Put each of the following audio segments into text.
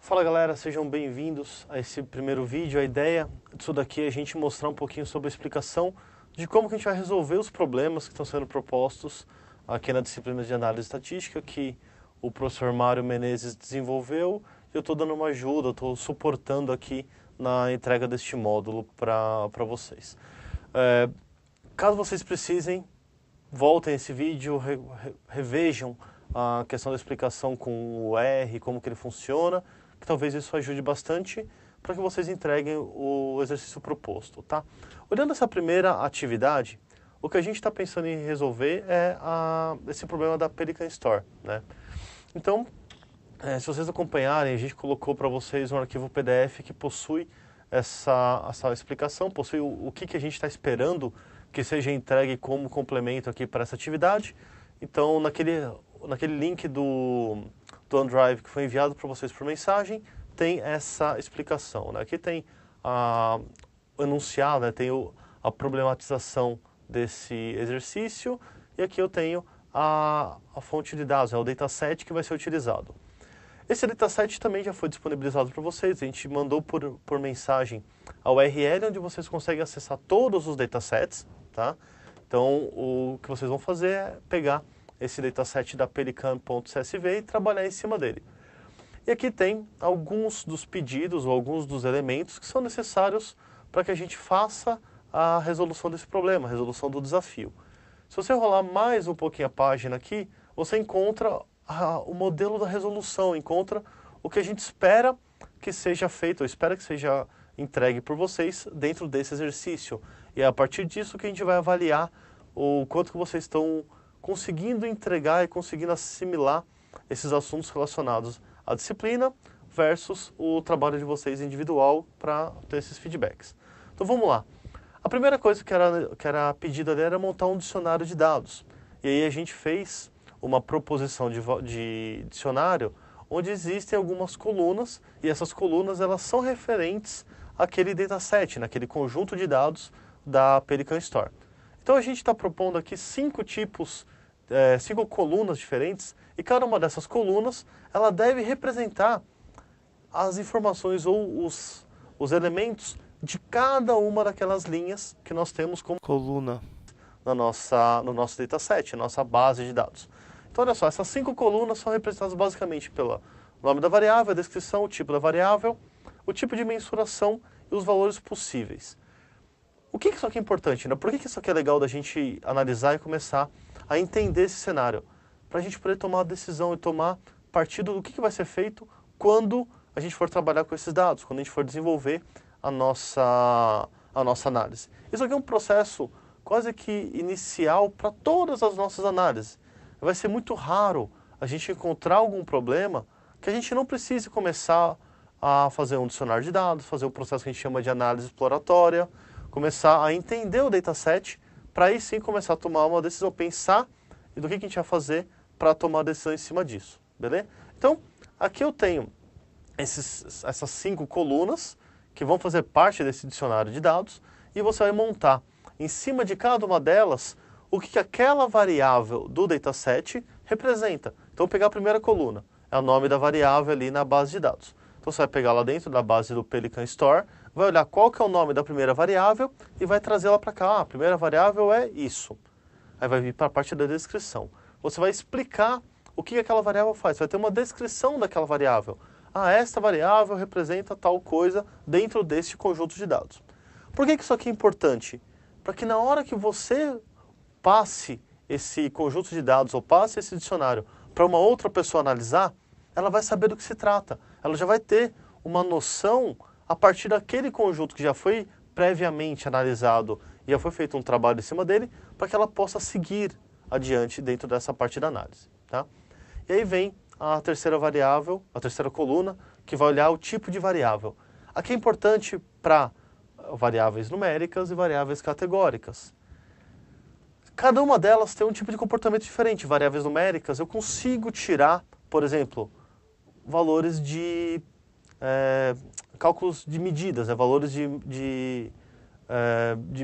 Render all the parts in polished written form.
Fala galera, sejam bem-vindos a esse primeiro vídeo. A ideia disso daqui é a gente mostrar um pouquinho sobre a explicação de como que a gente vai resolver os problemas que estão sendo propostos aqui na disciplina de análise estatística que o professor Mário Menezes desenvolveu e eu estou dando uma ajuda, estou suportando aqui na entrega deste módulo para vocês. Caso vocês precisem, voltem esse vídeo, revejam a questão da explicação com o R, como que ele funciona, que talvez isso ajude bastante para que vocês entreguem o exercício proposto, tá? Olhando essa primeira atividade, o que a gente está pensando em resolver é esse problema da Pelican Store, né? Então, se vocês acompanharem, a gente colocou para vocês um arquivo PDF que possui essa explicação, possui o que a gente está esperando que seja entregue como complemento aqui para essa atividade. Então, naquele link do OneDrive que foi enviado para vocês por mensagem, tem essa explicação, né? Aqui tem o enunciado, né? Tem a problematização desse exercício, e aqui eu tenho a fonte de dados, o dataset que vai ser utilizado. Esse dataset também já foi disponibilizado para vocês, a gente mandou por mensagem a URL onde vocês conseguem acessar todos os datasets, tá? Então, o que vocês vão fazer é pegar esse dataset da pelican.csv e trabalhar em cima dele. E aqui tem alguns dos pedidos ou alguns dos elementos que são necessários para que a gente faça a resolução desse problema, a resolução do desafio. Se você rolar mais um pouquinho a página aqui, você encontra o modelo da resolução, encontra o que a gente espera que seja feito, ou espera que seja entregue por vocês dentro desse exercício. E é a partir disso que a gente vai avaliar o quanto que vocês estão conseguindo entregar e conseguindo assimilar esses assuntos relacionados à disciplina versus o trabalho de vocês individual para ter esses feedbacks. Então vamos lá. A primeira coisa que era pedida ali era montar um dicionário de dados. E aí a gente fez uma proposição de dicionário onde existem algumas colunas e essas colunas elas são referentes àquele dataset, naquele conjunto de dados da Pelican Store. Então a gente está propondo aqui 5 colunas diferentes, e cada uma dessas colunas ela deve representar as informações ou os elementos de cada uma daquelas linhas que nós temos como coluna no nosso dataset, na nossa base de dados. Então olha só, essas 5 colunas são representadas basicamente pelo nome da variável, a descrição, o tipo da variável, o tipo de mensuração e os valores possíveis. O que isso aqui é importante, né? Por que isso aqui é legal da gente analisar e começar a entender esse cenário? Para a gente poder tomar a decisão e tomar partido do que vai ser feito quando a gente for trabalhar com esses dados, quando a gente for desenvolver a nossa análise. Isso aqui é um processo quase que inicial para todas as nossas análises. Vai ser muito raro a gente encontrar algum problema que a gente não precise começar a fazer um dicionário de dados, fazer o processo que a gente chama de análise exploratória, começar a entender o dataset, para aí sim começar a tomar uma decisão, pensar do que a gente vai fazer para tomar a decisão em cima disso, beleza? Então, aqui eu tenho essas 5 colunas que vão fazer parte desse dicionário de dados e você vai montar em cima de cada uma delas o que aquela variável do dataset representa. Então, vou pegar a primeira coluna, é o nome da variável ali na base de dados. Então, você vai pegar lá dentro da base do Pelican Store, vai olhar qual que é o nome da primeira variável e vai trazê-la para cá. A primeira variável é isso. Aí vai vir para a parte da descrição. Você vai explicar o que aquela variável faz. Vai ter uma descrição daquela variável. Esta variável representa tal coisa dentro deste conjunto de dados. Por que isso aqui é importante? Para que na hora que você passe esse conjunto de dados ou passe esse dicionário para uma outra pessoa analisar, ela vai saber do que se trata. Ela já vai ter uma noção a partir daquele conjunto que já foi previamente analisado e já foi feito um trabalho em cima dele, para que ela possa seguir adiante dentro dessa parte da análise, tá? E aí vem a terceira variável, a terceira coluna, que vai olhar o tipo de variável. Aqui é importante para variáveis numéricas e variáveis categóricas. Cada uma delas tem um tipo de comportamento diferente. Variáveis numéricas, eu consigo tirar, por exemplo, valores de cálculos de medidas, valores de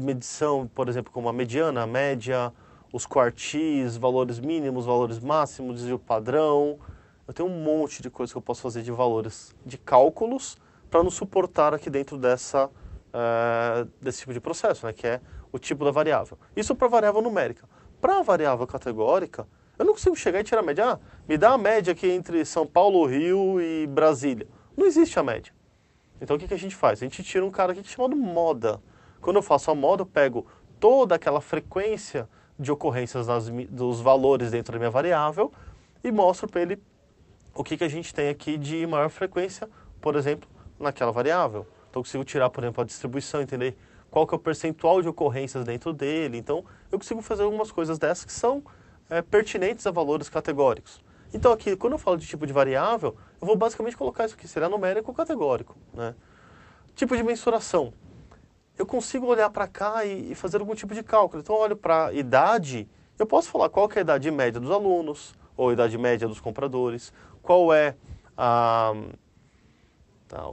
medição, por exemplo, como a mediana, a média, os quartis, valores mínimos, valores máximos, desvio padrão, eu tenho um monte de coisas que eu posso fazer de valores de cálculos para nos suportar aqui dentro desse tipo de processo, né, que é o tipo da variável. Isso para variável numérica. Para a variável categórica, eu não consigo chegar e tirar a média. Ah, me dá a média aqui entre São Paulo, Rio e Brasília. Não existe a média. Então o que a gente faz? A gente tira um cara aqui chamado moda. Quando eu faço a moda, eu pego toda aquela frequência de ocorrências dos valores dentro da minha variável e mostro para ele o que a gente tem aqui de maior frequência, por exemplo, naquela variável. Então eu consigo tirar, por exemplo, a distribuição, entender qual que é o percentual de ocorrências dentro dele. Então eu consigo fazer algumas coisas dessas que são pertinentes a valores categóricos. Então aqui, quando eu falo de tipo de variável, eu vou basicamente colocar isso aqui, será numérico ou categórico, né? Tipo de mensuração. Eu consigo olhar para cá e fazer algum tipo de cálculo. Então eu olho para a idade, eu posso falar qual que é a idade média dos alunos, ou a idade média dos compradores, qual é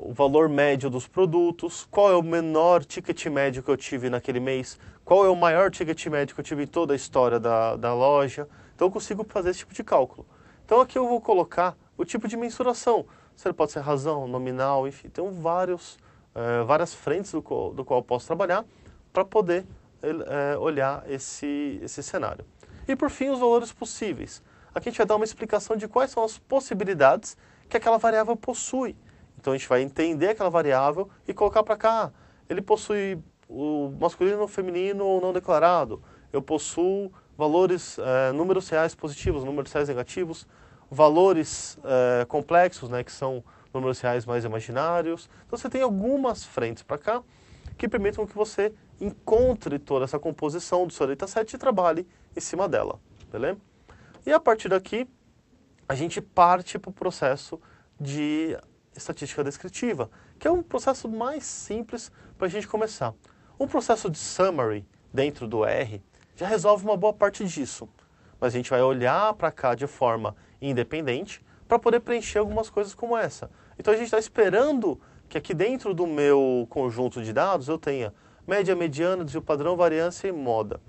o valor médio dos produtos, qual é o menor ticket médio que eu tive naquele mês, qual é o maior ticket médio que eu tive em toda a história da loja. Então eu consigo fazer esse tipo de cálculo. Então aqui eu vou colocar o tipo de mensuração. Você pode ser razão, nominal, enfim, tem várias frentes do qual eu posso trabalhar para poder olhar esse cenário. E por fim, os valores possíveis. Aqui a gente vai dar uma explicação de quais são as possibilidades que aquela variável possui. Então a gente vai entender aquela variável e colocar para cá. Ele possui o masculino, feminino ou não declarado. Eu possuo valores, números reais positivos, números reais negativos, valores complexos, né, que são números reais mais imaginários. Então você tem algumas frentes para cá que permitam que você encontre toda essa composição do seu dataset e trabalhe em cima dela, beleza? E a partir daqui, a gente parte para o processo de estatística descritiva, que é um processo mais simples para a gente começar. Um processo de summary dentro do R já resolve uma boa parte disso, mas a gente vai olhar para cá de forma independente para poder preencher algumas coisas como essa. Então a gente está esperando que aqui dentro do meu conjunto de dados eu tenha média, mediana, desvio padrão, variância e moda.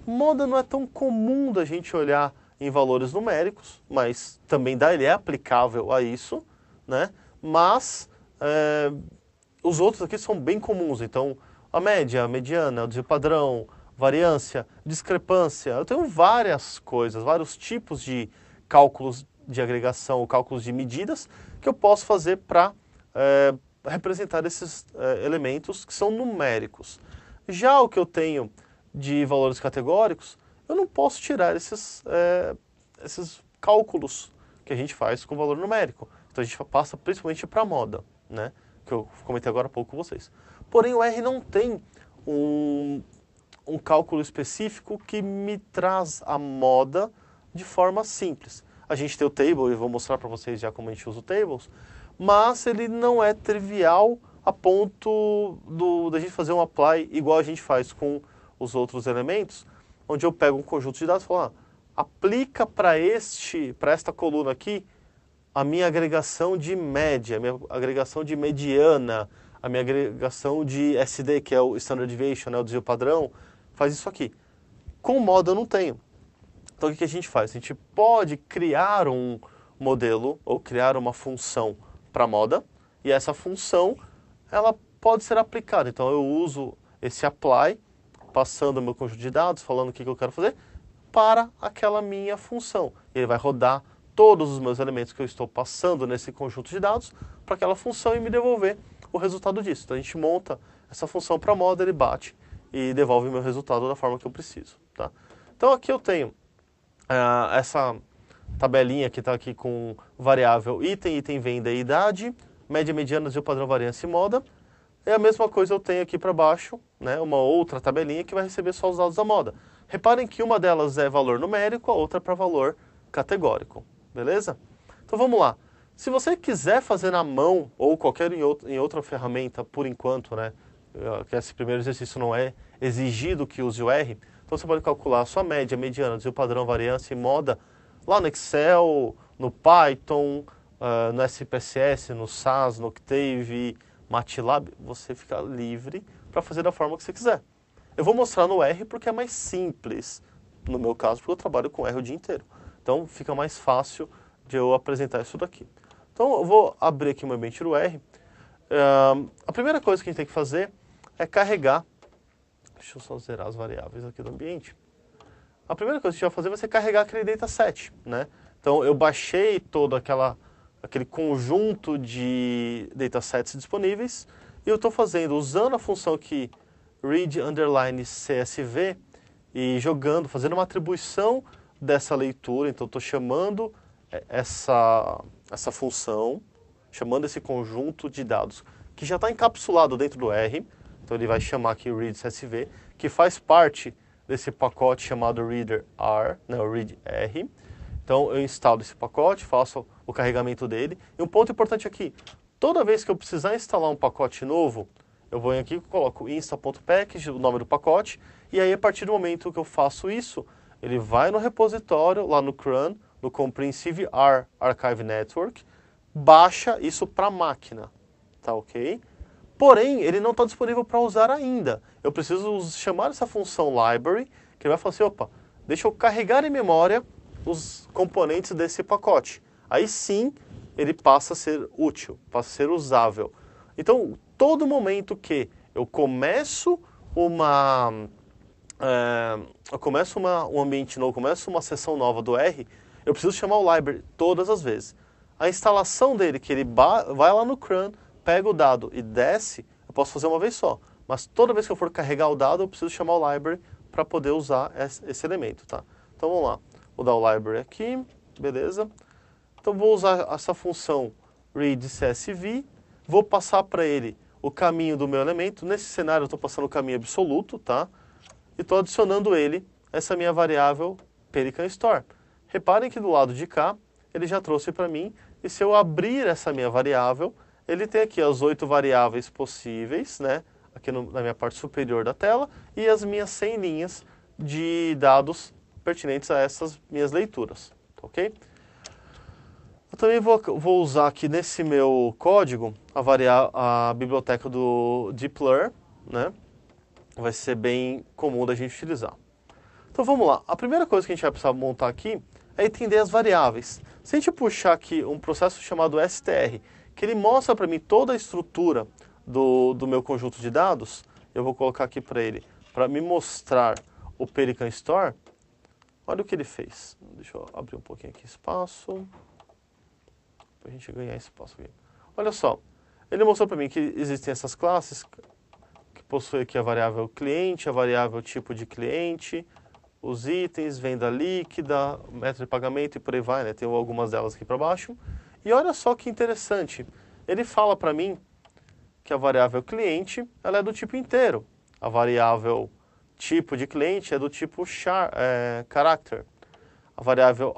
Moda não é tão comum da gente olhar em valores numéricos, mas também ele é aplicável a isso, né? Mas os outros aqui são bem comuns. Então a média, a mediana, o desvio padrão, variância, discrepância. Eu tenho várias coisas, vários tipos de cálculos de agregação, cálculos de medidas que eu posso fazer para representar esses elementos que são numéricos. Já o que eu tenho de valores categóricos, eu não posso tirar esses cálculos que a gente faz com valor numérico. Então a gente passa principalmente para a moda, né? Que eu comentei agora há pouco com vocês. Porém o R não tem um cálculo específico que me traz a moda de forma simples. A gente tem o table, e vou mostrar para vocês já como a gente usa o tables, mas ele não é trivial a ponto da gente fazer um apply igual a gente faz com os outros elementos, onde eu pego um conjunto de dados e falo, aplica para esta coluna aqui a minha agregação de média, a minha agregação de mediana, a minha agregação de SD, que é o Standard Deviation, né, o desvio padrão, faz isso aqui. Com moda eu não tenho. Então o que a gente faz? A gente pode criar um modelo ou criar uma função para moda, e essa função ela pode ser aplicada. Então eu uso esse apply, passando o meu conjunto de dados, falando o que eu quero fazer, para aquela minha função. E ele vai rodar todos os meus elementos que eu estou passando nesse conjunto de dados para aquela função e me devolver o resultado disso. Então a gente monta essa função para moda, ele bate e devolve o meu resultado da forma que eu preciso. Tá? Então aqui eu tenho essa tabelinha que está aqui com variável item, item venda e idade, média, mediana, desvio padrão, variância e moda. E a mesma coisa eu tenho aqui para baixo, né, uma outra tabelinha que vai receber só os dados da moda. Reparem que uma delas é valor numérico, a outra é para valor categórico. Beleza? Então vamos lá. Se você quiser fazer na mão ou qualquer em outra ferramenta, por enquanto, né, que esse primeiro exercício não é exigido que use o R, então você pode calcular a sua média, mediana, desvio padrão, variância e moda lá no Excel, no Python, no SPSS, no SAS, no Octave, MATLAB. Você fica livre para fazer da forma que você quiser. Eu vou mostrar no R porque é mais simples, no meu caso, porque eu trabalho com R o dia inteiro. Então fica mais fácil de eu apresentar isso daqui. Então, eu vou abrir aqui o meu ambiente do R. A primeira coisa que a gente tem que fazer é carregar. Deixa eu só zerar as variáveis aqui do ambiente. A primeira coisa que a gente vai fazer vai ser carregar aquele dataset, né? Então, eu baixei todo aquele conjunto de datasets disponíveis e eu estou fazendo, usando a função aqui, read_csv, e jogando, fazendo uma atribuição dessa leitura. Então, estou chamando essa função, chamando esse conjunto de dados, que já está encapsulado dentro do R. Então, ele vai chamar aqui read_csv, que faz parte desse pacote chamado reader_r, né, o read_r. Então, eu instalo esse pacote, faço o carregamento dele. E um ponto importante aqui, toda vez que eu precisar instalar um pacote novo, eu vou aqui e coloco insta.package, o nome do pacote, e aí a partir do momento que eu faço isso, ele vai no repositório, lá no CRUN, no Comprehensive R Archive Network, baixa isso para a máquina, tá ok? Porém, ele não está disponível para usar ainda. Eu preciso chamar essa função library, que ele vai falar assim, opa, deixa eu carregar em memória os componentes desse pacote. Aí sim, ele passa a ser útil, passa a ser usável. Então, todo momento que eu começo um ambiente novo, começo uma sessão nova do R, eu preciso chamar o library todas as vezes. A instalação dele, que ele vai lá no CRUN, pega o dado e desce, eu posso fazer uma vez só. Mas toda vez que eu for carregar o dado, eu preciso chamar o library para poder usar esse elemento, tá? Então vamos lá. Vou dar o library aqui, beleza. Então vou usar essa função read_csv, vou passar para ele o caminho do meu elemento. Nesse cenário eu estou passando o caminho absoluto, tá? E estou adicionando ele, essa minha variável Pelican Store. Reparem que do lado de cá, ele já trouxe para mim, e se eu abrir essa minha variável, ele tem aqui as 8 variáveis possíveis, né? Aqui na minha parte superior da tela, e as minhas 100 linhas de dados pertinentes a essas minhas leituras, tá ok? Eu também vou usar aqui nesse meu código a biblioteca do dplyr, né? Vai ser bem comum da gente utilizar. Então vamos lá, a primeira coisa que a gente vai precisar montar aqui é entender as variáveis. Se a gente puxar aqui um processo chamado str, que ele mostra para mim toda a estrutura do meu conjunto de dados, eu vou colocar aqui para ele, para me mostrar o Pelican Store. Olha o que ele fez. Deixa eu abrir um pouquinho aqui espaço, para a gente ganhar espaço aqui. Olha só, ele mostrou para mim que existem essas classes, que possui aqui a variável cliente, a variável tipo de cliente, os itens, venda líquida, método de pagamento e por aí vai, né? Tem algumas delas aqui para baixo. E olha só que interessante, ele fala para mim que a variável cliente ela é do tipo inteiro. A variável tipo de cliente é do tipo character. A variável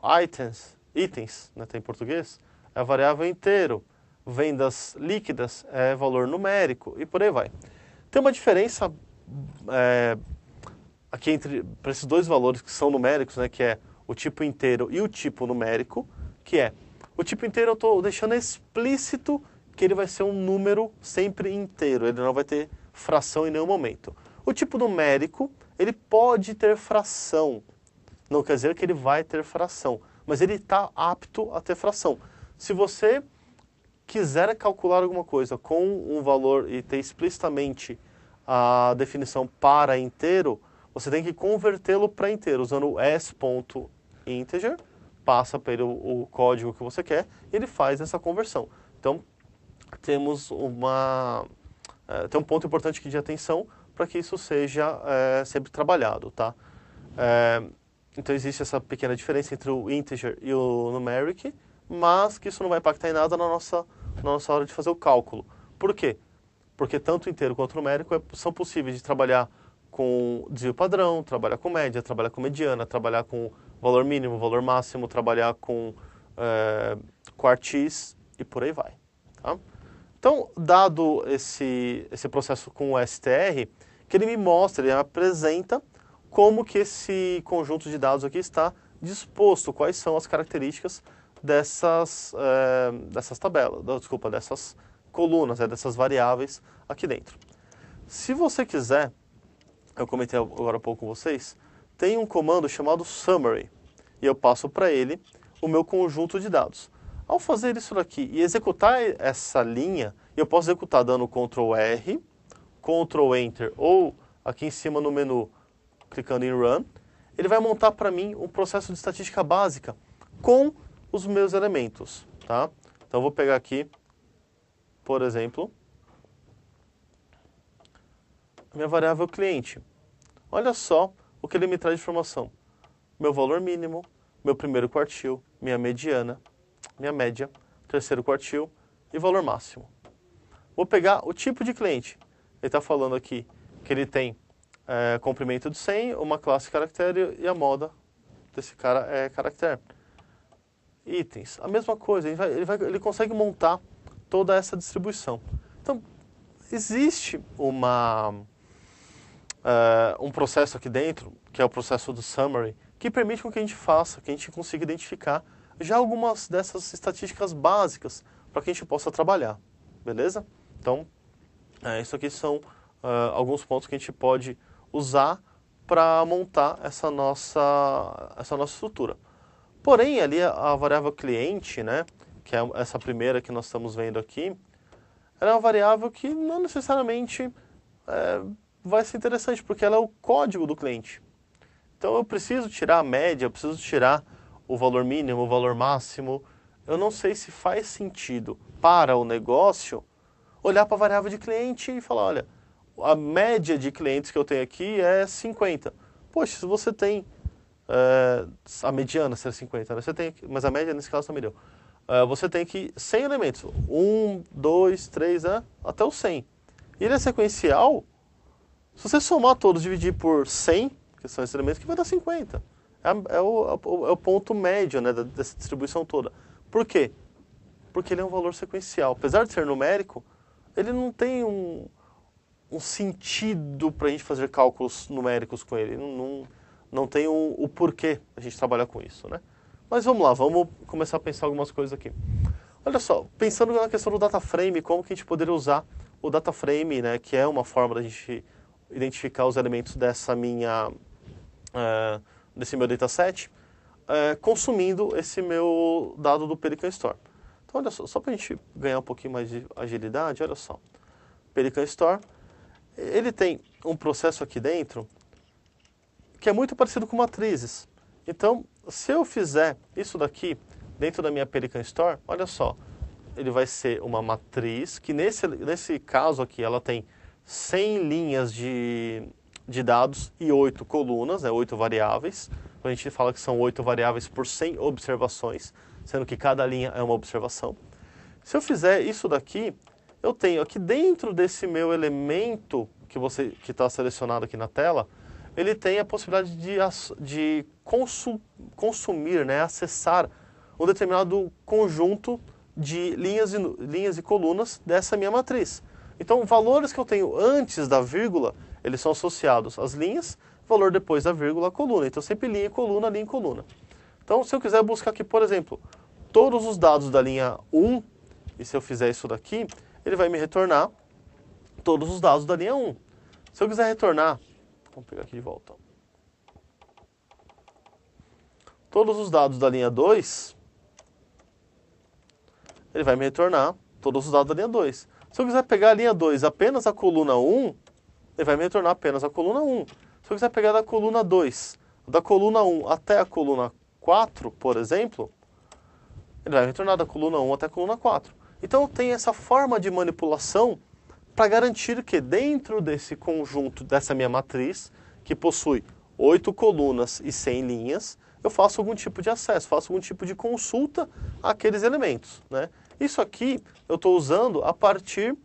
itens, né, tem em português, é a variável inteiro. Vendas líquidas é valor numérico e por aí vai. Tem uma diferença aqui para esses dois valores que são numéricos, né, que é o tipo inteiro e o tipo numérico, que é o tipo inteiro eu estou deixando explícito que ele vai ser um número sempre inteiro, ele não vai ter fração em nenhum momento. O tipo numérico, ele pode ter fração, não quer dizer que ele vai ter fração, mas ele está apto a ter fração. Se você quiser calcular alguma coisa com um valor e ter explicitamente a definição para inteiro, você tem que convertê-lo para inteiro, usando o s.integer, passa para ele o código que você quer, e ele faz essa conversão. Então, temos tem um ponto importante aqui de atenção para que isso seja sempre trabalhado, tá? Então, existe essa pequena diferença entre o integer e o numeric, mas que isso não vai impactar em nada na nossa hora de fazer o cálculo. Por quê? Porque tanto inteiro quanto numérico são possíveis de trabalhar com desvio padrão, trabalhar com média, trabalhar com mediana, trabalhar com valor mínimo, valor máximo, trabalhar com quartis e por aí vai. Tá? Então, dado esse processo com o str, que ele me mostra, ele me apresenta como que esse conjunto de dados aqui está disposto, quais são as características dessas colunas, dessas variáveis aqui dentro. Se você quiser, eu comentei agora há pouco com vocês, tem um comando chamado summary, e eu passo para ele o meu conjunto de dados. Ao fazer isso daqui e executar essa linha, eu posso executar dando Ctrl R, Ctrl Enter ou aqui em cima no menu clicando em Run, ele vai montar para mim um processo de estatística básica com os meus elementos, tá? Então eu vou pegar aqui, por exemplo, a minha variável cliente. Olha só o que ele me traz de informação. Meu valor mínimo, meu primeiro quartil, minha mediana, minha média, terceiro quartil e valor máximo. Vou pegar o tipo de cliente. Ele está falando aqui que ele tem comprimento de 100, uma classe caractere e a moda desse cara é caractere. Itens, a mesma coisa, ele consegue montar toda essa distribuição. Então, existe um processo aqui dentro, que é o processo do summary, que permite com que a gente faça, que a gente consiga identificar já algumas dessas estatísticas básicas para que a gente possa trabalhar, beleza? Então, isso aqui são alguns pontos que a gente pode usar para montar essa nossa estrutura. Porém, ali a variável cliente, né, que é essa primeira que nós estamos vendo aqui, ela é uma variável que não necessariamente vai ser interessante, porque ela é o código do cliente. Então eu preciso tirar a média, eu preciso tirar o valor mínimo, o valor máximo. Eu não sei se faz sentido para o negócio olhar para a variável de cliente e falar, olha, a média de clientes que eu tenho aqui é 50. Poxa, se você tem a mediana seria 50, né? Você tem, mas a média nesse caso não me deu. Você tem aqui 100 elementos, 1, 2, 3, até o 100. E ele é sequencial, se você somar todos e dividir por 100, que são esses elementos, que vai dar 50. É o ponto médio, né, dessa distribuição toda. Por quê? Porque ele é um valor sequencial. Apesar de ser numérico, ele não tem um sentido para a gente fazer cálculos numéricos com ele. Não tem o porquê a gente trabalhar com isso, né? Mas vamos lá, vamos começar a pensar algumas coisas aqui. Olha só, pensando na questão do data frame, como que a gente poderia usar o data frame, né, que é uma forma da gente identificar os elementos desse meu dataset, consumindo esse meu dado do Pelican Store. Então, olha só para a gente ganhar um pouquinho mais de agilidade, olha só. Pelican Store, ele tem um processo aqui dentro que é muito parecido com matrizes. Então, se eu fizer isso daqui dentro da minha Pelican Store, olha só, ele vai ser uma matriz que nesse caso aqui ela tem 100 linhas de dados e 8 colunas, 8 variáveis. A gente fala que são 8 variáveis por 100 observações, sendo que cada linha é uma observação. Se eu fizer isso daqui, eu tenho aqui dentro desse meu elemento que está selecionado aqui na tela, ele tem a possibilidade de consumir, né, acessar um determinado conjunto de linhas e colunas dessa minha matriz. Então, valores que eu tenho antes da vírgula, eles são associados às linhas, valor depois da vírgula, a coluna. Então, sempre linha e coluna, linha e coluna. Então, se eu quiser buscar aqui, por exemplo, todos os dados da linha 1, e se eu fizer isso daqui, ele vai me retornar todos os dados da linha 1. Se eu quiser retornar, vamos pegar aqui de volta, todos os dados da linha 2, ele vai me retornar todos os dados da linha 2. Se eu quiser pegar a linha 2 apenas a coluna 1, ele vai me retornar apenas a coluna 1. Se eu quiser pegar da coluna 2, da coluna 1 até a coluna 4, por exemplo, ele vai me retornar da coluna 1 até a coluna 4. Então tem essa forma de manipulação para garantir que dentro desse conjunto, dessa minha matriz, que possui 8 colunas e 100 linhas, eu faço algum tipo de acesso, faço algum tipo de consulta àqueles elementos, né? Isso aqui eu estou usando a partir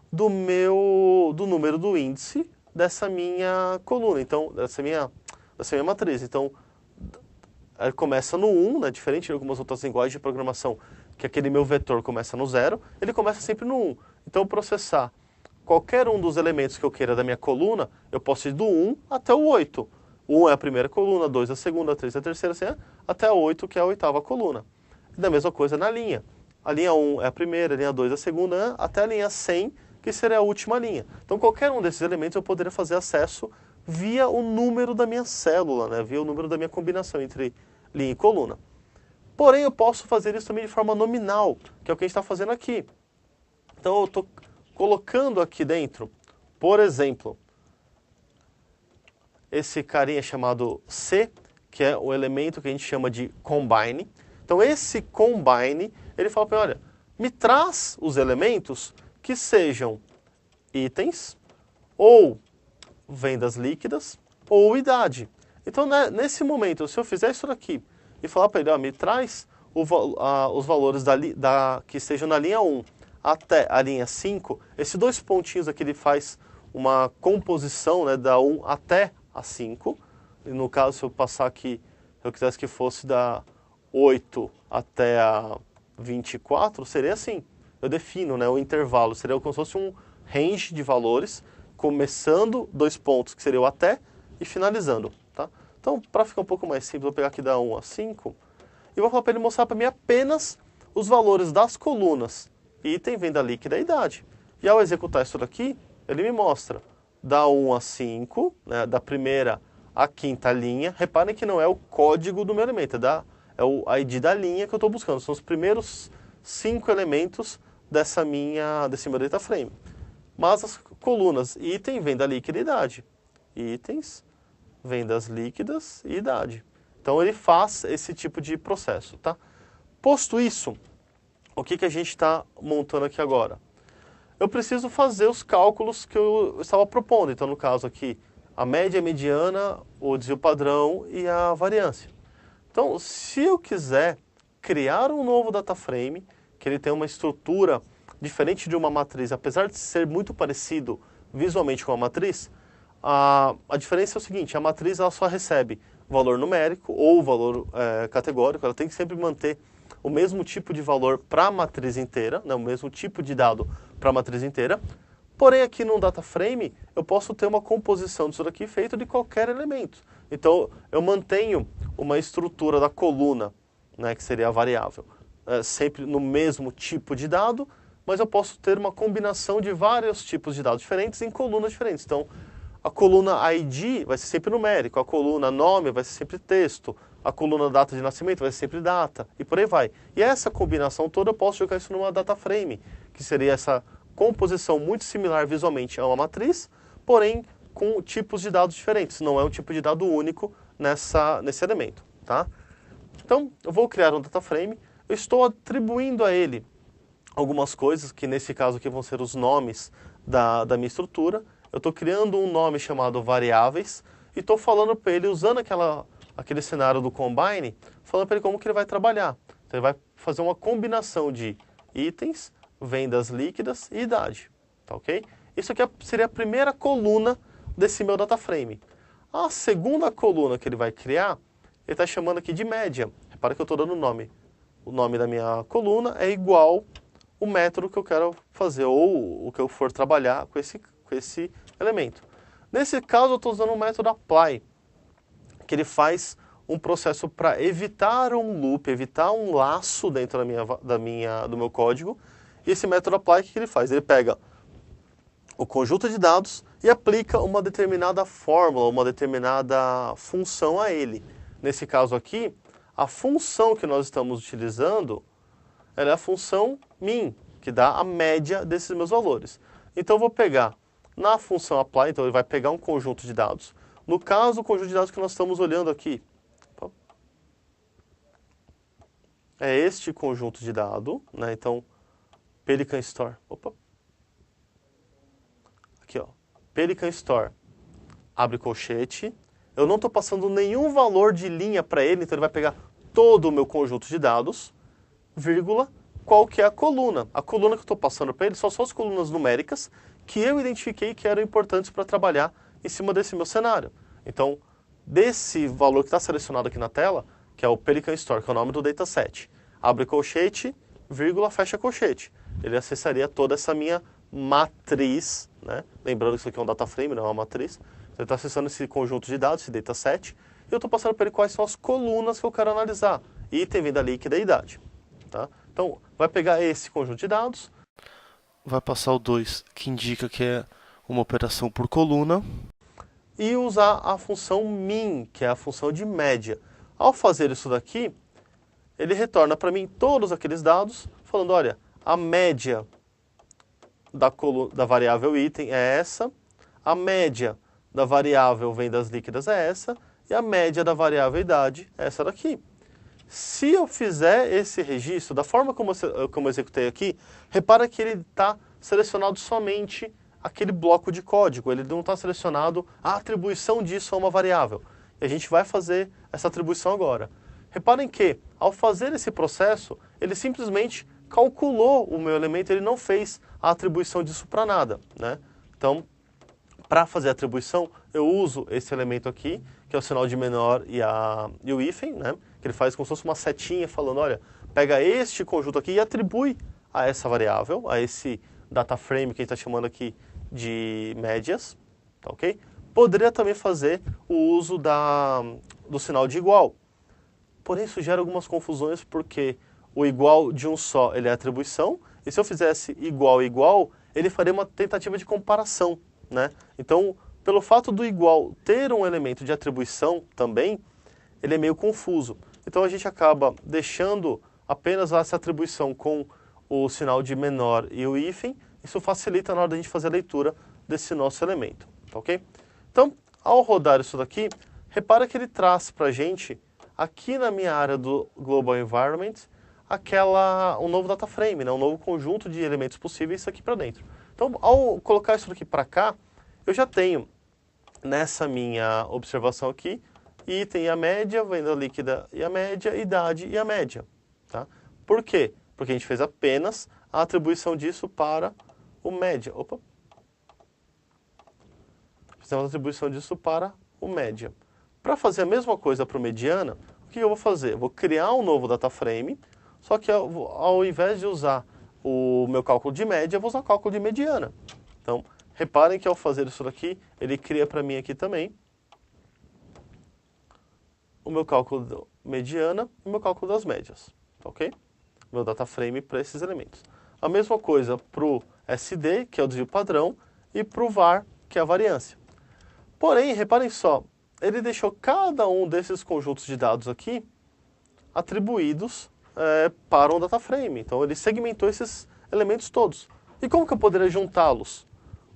do número do índice dessa minha coluna, então, dessa minha matriz. Então, ele começa no 1, né, diferente de algumas outras linguagens de programação, que aquele meu vetor começa no 0, ele começa sempre no 1. Então, processar qualquer um dos elementos que eu queira da minha coluna, eu posso ir do 1 até o 8. 1 é a primeira coluna, 2 é a segunda, 3 é a terceira, assim, até a 8, que é a oitava coluna. E da mesma coisa na linha. A linha 1 é a primeira, a linha 2 é a segunda, até a linha 100, que seria a última linha. Então, qualquer um desses elementos eu poderia fazer acesso via o número da minha célula, né? Via o número da minha combinação entre linha e coluna. Porém, eu posso fazer isso também de forma nominal, que é o que a gente está fazendo aqui. Então, eu estou colocando aqui dentro, por exemplo, esse carinha chamado C, que é o elemento que a gente chama de combine. Então, esse combine, ele fala para mim, olha, me traz os elementos que sejam itens, ou vendas líquidas, ou idade. Então, né, nesse momento, se eu fizer isso daqui e falar para ele, ó, me traz os valores que estejam na linha 1 até a linha 5, esses dois pontinhos aqui ele faz uma composição, né, da 1 até a 5. E no caso, se eu passar aqui, se eu quisesse que fosse da 8 até a 24, seria assim. Eu defino, né, o intervalo, seria como se fosse um range de valores, começando dois pontos, que seria o até, e finalizando. Tá? Então, para ficar um pouco mais simples, eu vou pegar aqui da 1 a 5, e vou falar para ele mostrar para mim apenas os valores das colunas, item, venda líquida e idade. E ao executar isso daqui, ele me mostra da 1 a 5, né, da primeira à quinta linha. Reparem que não é o código do meu elemento, é o ID da linha que eu estou buscando. São os primeiros 5 elementos desse meu data frame. Mas as colunas item, venda líquida e idade. Itens, vendas líquidas e idade. Então ele faz esse tipo de processo. Tá? Posto isso, o que a gente está montando aqui agora? Eu preciso fazer os cálculos que eu estava propondo. Então, no caso aqui, a média, a mediana, o desvio padrão e a variância. Então, se eu quiser criar um novo data frame, que ele tem uma estrutura diferente de uma matriz, apesar de ser muito parecido visualmente com a matriz, a diferença é o seguinte, a matriz ela só recebe valor numérico ou valor categórico, ela tem que sempre manter o mesmo tipo de valor para a matriz inteira, né, o mesmo tipo de dado para a matriz inteira. Porém, aqui no data frame, eu posso ter uma composição disso daqui feita de qualquer elemento. Então, eu mantenho uma estrutura da coluna, né, que seria a variável, sempre no mesmo tipo de dado, mas eu posso ter uma combinação de vários tipos de dados diferentes em colunas diferentes. Então, a coluna ID vai ser sempre numérico, a coluna nome vai ser sempre texto, a coluna data de nascimento vai ser sempre data, e por aí vai. E essa combinação toda eu posso jogar isso numa data frame, que seria essa composição muito similar visualmente a uma matriz, porém com tipos de dados diferentes. Não é um tipo de dado único nesse elemento. Tá? Então, eu vou criar um data frame, eu estou atribuindo a ele algumas coisas, que nesse caso aqui vão ser os nomes da minha estrutura. Eu estou criando um nome chamado variáveis e estou falando para ele, usando aquele cenário do combine, falando para ele como que ele vai trabalhar. Então, ele vai fazer uma combinação de itens, vendas líquidas e idade. Tá ok? Isso aqui seria a primeira coluna desse meu data frame. A segunda coluna que ele vai criar, ele está chamando aqui de média. Repara que eu estou dando o nome. O nome da minha coluna é igual o método que eu quero fazer, ou o que eu for trabalhar com esse elemento. Nesse caso, eu estou usando o método apply, que ele faz um processo para evitar um loop, evitar um laço dentro do meu código. E esse método apply, o que ele faz? Ele pega o conjunto de dados e aplica uma determinada fórmula, uma determinada função a ele. Nesse caso aqui, a função que nós estamos utilizando ela é a função min, que dá a média desses meus valores. Então eu vou pegar na função apply, então ele vai pegar um conjunto de dados. No caso, o conjunto de dados que nós estamos olhando aqui é este conjunto de dados, né? Então, Pelican Store. Aqui, ó. Pelican Store. Abre colchete. Eu não estou passando nenhum valor de linha para ele, então ele vai pegar todo o meu conjunto de dados, vírgula, qual que é a coluna. A coluna que eu estou passando para ele são só as colunas numéricas que eu identifiquei que eram importantes para trabalhar em cima desse meu cenário. Então, desse valor que está selecionado aqui na tela, que é o Pelican Store, que é o nome do dataset, abre colchete, vírgula, fecha colchete. Ele acessaria toda essa minha matriz, né? Lembrando que isso aqui é um data frame, não é uma matriz. Ele está acessando esse conjunto de dados, esse dataset, e eu estou passando para ele quais são as colunas que eu quero analisar. Item, venda líquida e idade. Tá? Então, vai pegar esse conjunto de dados, vai passar o 2, que indica que é uma operação por coluna, e usar a função min, que é a função de média. Ao fazer isso daqui, ele retorna para mim todos aqueles dados, falando, olha, a média da variável item é essa, a média da variável vendas líquidas é essa, e a média da variável idade é essa daqui. Se eu fizer esse registro, da forma como eu executei aqui, repara que ele está selecionado somente aquele bloco de código, ele não está selecionado a atribuição disso a uma variável. E a gente vai fazer essa atribuição agora. Reparem que, ao fazer esse processo, ele simplesmente calculou o meu elemento, ele não fez a atribuição disso para nada, né? Então, para fazer a atribuição, eu uso esse elemento aqui, que é o sinal de menor e o hífen, né? Que ele faz como se fosse uma setinha falando, olha, pega este conjunto aqui e atribui a essa variável, a esse data frame que a gente está chamando aqui de médias, tá ok? Poderia também fazer o uso do sinal de igual. Porém, isso gera algumas confusões porque o igual de um só ele é atribuição, e se eu fizesse igual igual, ele faria uma tentativa de comparação, né? Então, pelo fato do igual ter um elemento de atribuição também, ele é meio confuso. Então a gente acaba deixando apenas essa atribuição com o sinal de menor e o hífen. Isso facilita na hora da gente fazer a leitura desse nosso elemento, tá ok? Então, ao rodar isso daqui, repara que ele traz para a gente, aqui na minha área do Global Environment, um novo data frame, né? Um novo conjunto de elementos possíveis aqui para dentro. Então, ao colocar isso daqui para cá, eu já tenho nessa minha observação aqui, item e a média, venda líquida e a média, idade e a média. Tá? Por quê? Porque a gente fez apenas a atribuição disso para o média. Opa! Fizemos a atribuição disso para o média. Para fazer a mesma coisa para o mediana, o que eu vou fazer? Eu vou criar um novo data frame, só que ao invés de usar o meu cálculo de média, eu vou usar o cálculo de mediana. Então, reparem que ao fazer isso daqui, ele cria para mim aqui também o meu cálculo da mediana e o meu cálculo das médias, tá ok? Meu data frame para esses elementos. A mesma coisa para o SD, que é o desvio padrão, e para o var, que é a variância. Porém, reparem só, ele deixou cada um desses conjuntos de dados aqui atribuídos para um data frame. Então, ele segmentou esses elementos todos. E como que eu poderia juntá-los?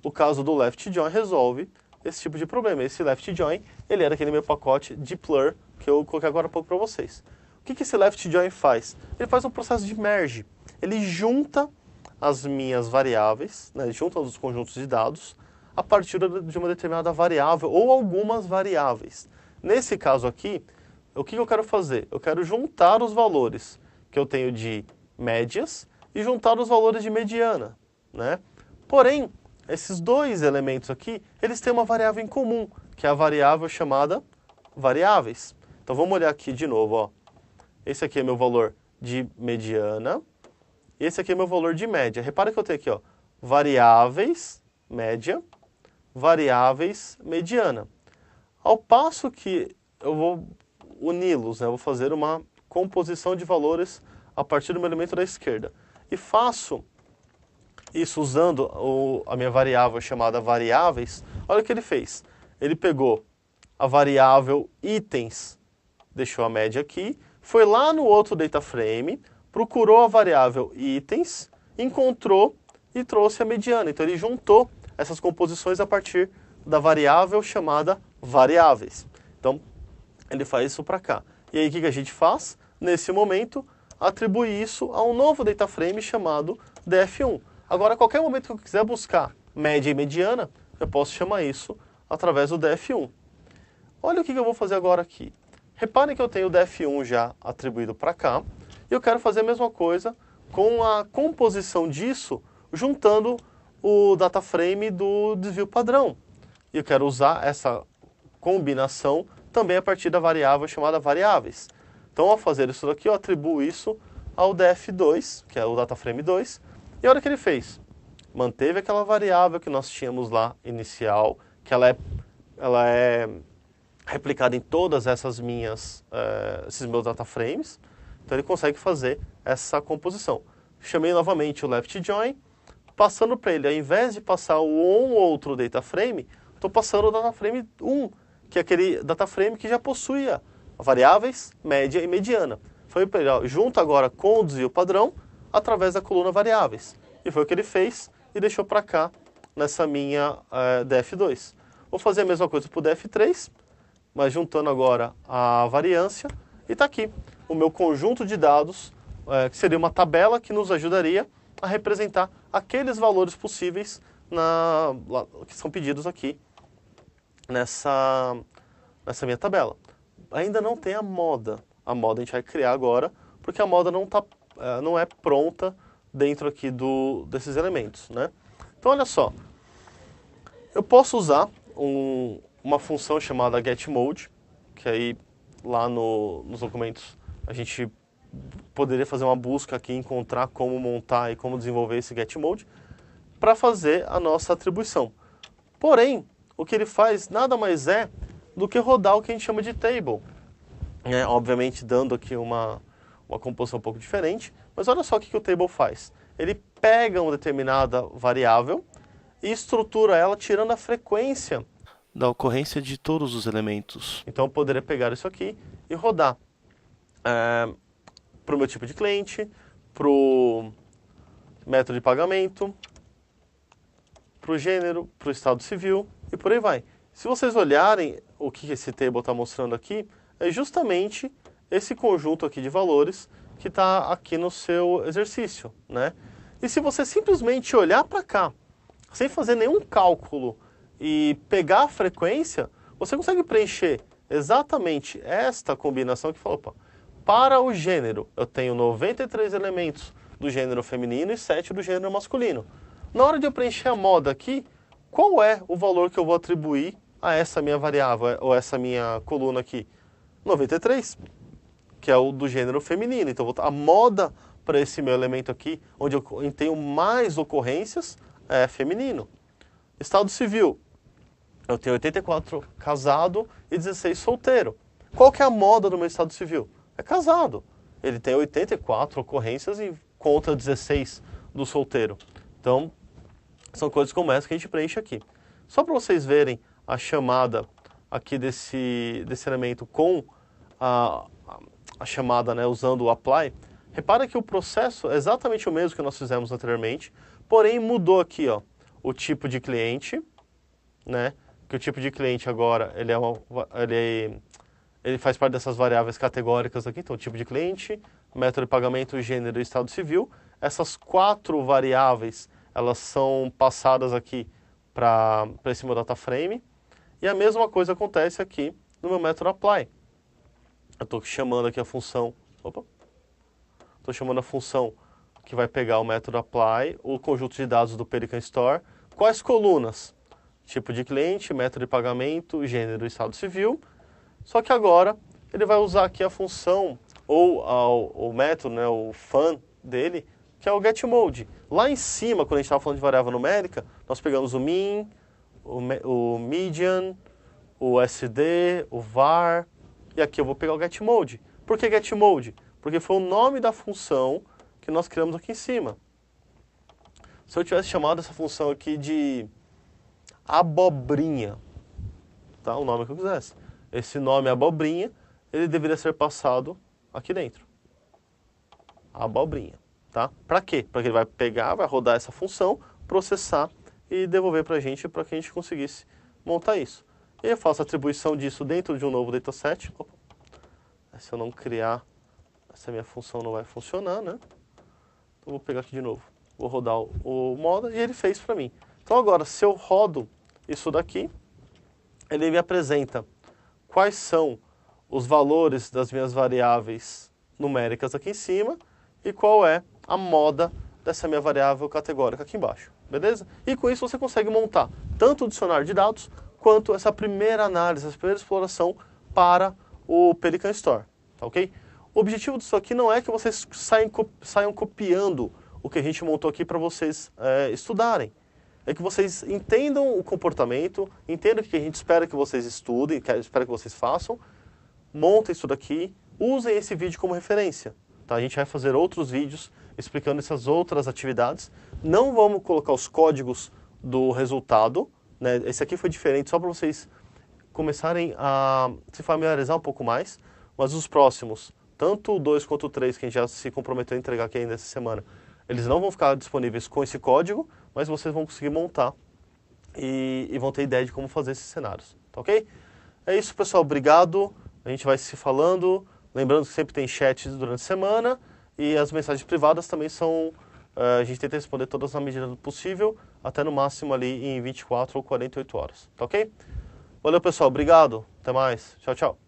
O caso do left join resolve esse tipo de problema. Esse left join, ele era aquele meu pacote de plur que eu coloquei agora há pouco para vocês. O que esse left join faz? Ele faz um processo de merge. Ele junta as minhas variáveis, né, junta os conjuntos de dados, a partir de uma determinada variável ou algumas variáveis. Nesse caso aqui, o que eu quero fazer? Eu quero juntar os valores que eu tenho de médias e juntar os valores de mediana, né? Porém, esses dois elementos aqui, eles têm uma variável em comum, que é a variável chamada variáveis. Então vamos olhar aqui de novo, ó. Esse aqui é meu valor de mediana, e esse aqui é meu valor de média. Repara que eu tenho aqui, ó, variáveis, média, variáveis, mediana. Ao passo que eu vou uni-los, né, eu vou fazer uma composição de valores a partir do meu elemento da esquerda. E faço isso usando a minha variável chamada variáveis. Olha o que ele fez. Ele pegou a variável itens, deixou a média aqui, foi lá no outro data frame, procurou a variável itens, encontrou e trouxe a mediana. Então ele juntou essas composições a partir da variável chamada variáveis. Então ele faz isso para cá. E aí o que a gente faz? Nesse momento, atribui isso a um novo data frame chamado df1. Agora, a qualquer momento que eu quiser buscar média e mediana, eu posso chamar isso através do df1. Olha o que eu vou fazer agora aqui. Reparem que eu tenho o df1 já atribuído para cá, e eu quero fazer a mesma coisa com a composição disso, juntando o data frame do desvio padrão. E eu quero usar essa combinação também a partir da variável chamada variáveis. Então, ao fazer isso daqui, eu atribuo isso ao df2, que é o data frame 2, e olha o que ele fez. Manteve aquela variável que nós tínhamos lá inicial, que ela é replicada em todas esses meus data frames. Então ele consegue fazer essa composição. Chamei novamente o left join, passando para ele, ao invés de passar um outro data frame, estou passando o data frame 1, que é aquele data frame que já possuía variáveis, média e mediana. foi pegar, junto agora com o desvio padrão, através da coluna variáveis. E foi o que ele fez e deixou para cá, nessa minha df2. Vou fazer a mesma coisa para o df3, mas juntando agora a variância, e está aqui o meu conjunto de dados, que seria uma tabela que nos ajudaria a representar aqueles valores possíveis que são pedidos aqui nessa minha tabela. Ainda não tem a moda. A moda a gente vai criar agora, porque a moda não é pronta dentro aqui desses elementos, né? Então, olha só. Eu posso usar uma função chamada getMode, que aí lá nos documentos a gente poderia fazer uma busca aqui, encontrar como montar e como desenvolver esse getMode, para fazer a nossa atribuição. Porém, o que ele faz nada mais é do que rodar o que a gente chama de table. Obviamente dando aqui uma composição um pouco diferente, mas olha só o que o table faz. Ele pega uma determinada variável e estrutura ela tirando a frequência da ocorrência de todos os elementos. Então eu poderia pegar isso aqui e rodar para o meu tipo de cliente, para o método de pagamento, para o gênero, para o estado civil e por aí vai. Se vocês olharem o que esse table está mostrando aqui, é justamente esse conjunto aqui de valores que está aqui no seu exercício, né? E se você simplesmente olhar para cá, sem fazer nenhum cálculo e pegar a frequência, você consegue preencher exatamente esta combinação que fala, opa, para o gênero, eu tenho 93 elementos do gênero feminino e 7 do gênero masculino. Na hora de eu preencher a moda aqui, qual é o valor que eu vou atribuir a essa minha variável, ou essa minha coluna aqui? 93, que é o do gênero feminino. Então, a moda para esse meu elemento aqui, onde eu tenho mais ocorrências, é feminino. Estado civil, eu tenho 84 casado e 16 solteiro. Qual que é a moda do meu estado civil? É casado. Ele tem 84 ocorrências e conta 16 do solteiro. Então, são coisas como essa que a gente preenche aqui. Só para vocês verem a chamada aqui desse elemento com a chamada, né, usando o apply, repara que o processo é exatamente o mesmo que nós fizemos anteriormente, porém mudou aqui, ó, o tipo de cliente, né, que o tipo de cliente agora ele faz parte dessas variáveis categóricas aqui, então tipo de cliente, método de pagamento, gênero e estado civil. Essas 4 variáveis, elas são passadas aqui para esse meu data frame, e a mesma coisa acontece aqui no meu método apply. Eu estou chamando aqui a função, estou chamando a função que vai pegar o método apply, o conjunto de dados do Pelican Store. Quais colunas? Tipo de cliente, método de pagamento, gênero e estado civil. Só que agora ele vai usar aqui a função, ou o método, né, o fun dele, que é o getMode. Lá em cima, quando a gente estava falando de variável numérica, nós pegamos o min, o median, o SD, o var, e aqui eu vou pegar o getMode. Por que getMode? Porque foi o nome da função que nós criamos aqui em cima. Se eu tivesse chamado essa função aqui de abobrinha, tá? O nome que eu quisesse. Esse nome abobrinha, ele deveria ser passado aqui dentro. Abobrinha, tá? Para quê? Para que ele vai pegar, vai rodar essa função, processar e devolver para que a gente conseguisse montar isso. E eu faço a atribuição disso dentro de um novo dataset. Opa. Se eu não criar, essa minha função não vai funcionar, né? Então vou pegar aqui de novo. Vou rodar o moda e ele fez para mim. Então agora, se eu rodo isso daqui, ele me apresenta quais são os valores das minhas variáveis numéricas aqui em cima e qual é a moda dessa minha variável categórica aqui embaixo, beleza? E com isso você consegue montar tanto o dicionário de dados quanto essa primeira análise, essa primeira exploração para o Pelican Store, tá ok? O objetivo disso aqui não é que vocês saiam copiando o que a gente montou aqui para vocês estudarem. É que vocês entendam o comportamento, entendam o que a gente espera que vocês estudem, espera que vocês façam, montem isso daqui, usem esse vídeo como referência. Tá? A gente vai fazer outros vídeos explicando essas outras atividades. Não vamos colocar os códigos do resultado, né? Esse aqui foi diferente só para vocês começarem a se familiarizar um pouco mais, mas os próximos tanto o 2 quanto o 3, que a gente já se comprometeu a entregar aqui ainda essa semana, eles não vão ficar disponíveis com esse código, mas vocês vão conseguir montar e vão ter ideia de como fazer esses cenários, tá ok? É isso, pessoal, obrigado, a gente vai se falando, lembrando que sempre tem chats durante a semana, e as mensagens privadas também são, a gente tenta responder todas na medida do possível, até no máximo ali em 24 ou 48 horas, tá ok? Valeu, pessoal, obrigado, até mais, tchau, tchau.